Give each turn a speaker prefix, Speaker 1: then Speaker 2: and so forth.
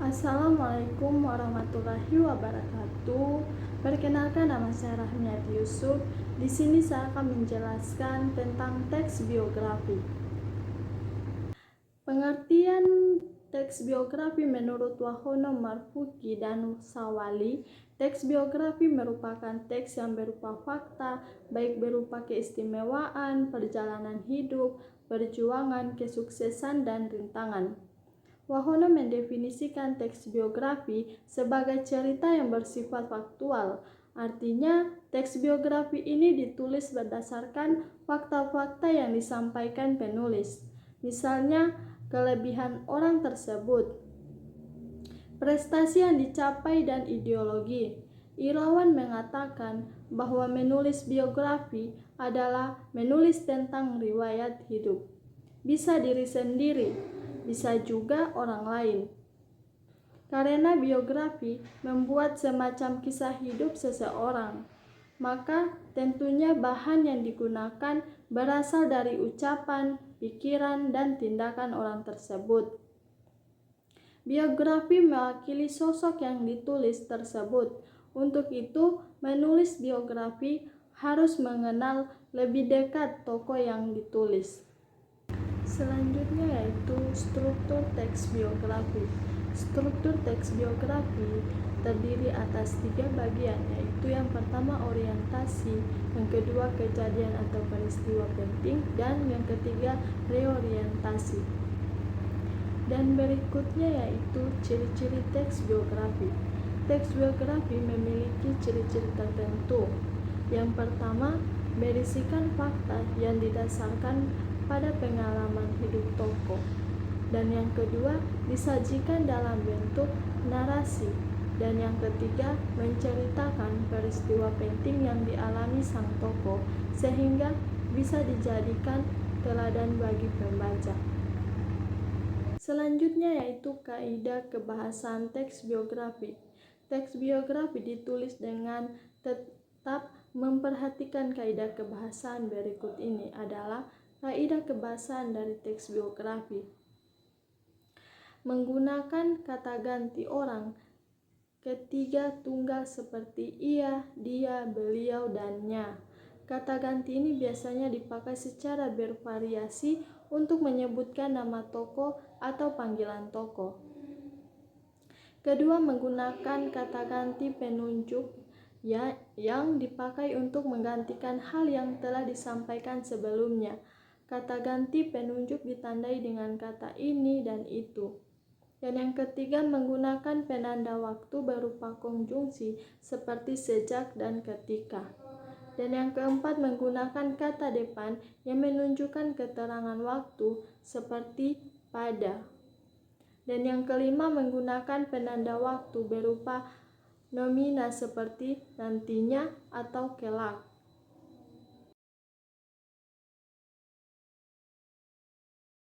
Speaker 1: Assalamualaikum warahmatullahi wabarakatuh. Perkenalkan, nama saya Rahmiati Yusuf. Di sini saya akan menjelaskan tentang teks biografi. Pengertian teks biografi menurut Wahono Marfuki dan Sawali, teks biografi merupakan teks yang berupa fakta, baik berupa keistimewaan, perjalanan hidup, perjuangan, kesuksesan, dan rintangan. Wahono mendefinisikan teks biografi sebagai cerita yang bersifat faktual. Artinya, teks biografi ini ditulis berdasarkan fakta-fakta yang disampaikan penulis. Misalnya, kelebihan orang tersebut, prestasi yang dicapai, dan ideologi. Irawan mengatakan bahwa menulis biografi adalah menulis tentang riwayat hidup. Bisa diri sendiri, bisa juga orang lain. Karena biografi membuat semacam kisah hidup seseorang, maka tentunya bahan yang digunakan berasal dari ucapan, pikiran, dan tindakan orang tersebut. Biografi mewakili sosok yang ditulis tersebut. Untuk itu, menulis biografi harus mengenal lebih dekat tokoh yang ditulis. Selanjutnya yaitu struktur teks biografi. Struktur teks biografi terdiri atas 3 bagian, yaitu yang pertama orientasi, yang kedua kejadian atau peristiwa penting, dan yang ketiga reorientasi. Dan berikutnya yaitu ciri-ciri teks biografi. Teks biografi memiliki ciri-ciri tertentu. Yang pertama, berisikan fakta yang didasarkan pada pengalaman hidup tokoh. Dan yang kedua, disajikan dalam bentuk narasi. Dan yang ketiga, menceritakan peristiwa penting yang dialami sang tokoh sehingga bisa dijadikan teladan bagi pembaca. Selanjutnya yaitu kaidah kebahasaan teks biografi. Teks biografi ditulis dengan tetap memperhatikan kaidah kebahasaan berikut ini adalah kaidah kebahasaan dari teks biografi. Menggunakan kata ganti orang ketiga tunggal seperti ia, dia, beliau, dan nya. Kata ganti ini biasanya dipakai secara bervariasi untuk menyebutkan nama tokoh atau panggilan tokoh. Kedua, menggunakan kata ganti penunjuk yang dipakai untuk menggantikan hal yang telah disampaikan sebelumnya. Kata ganti penunjuk ditandai dengan kata ini dan itu. Dan yang ketiga, menggunakan penanda waktu berupa konjungsi seperti sejak dan ketika. Dan yang keempat, menggunakan kata depan yang menunjukkan keterangan waktu seperti pada. Dan yang kelima, menggunakan penanda waktu berupa nomina seperti nantinya atau kelak.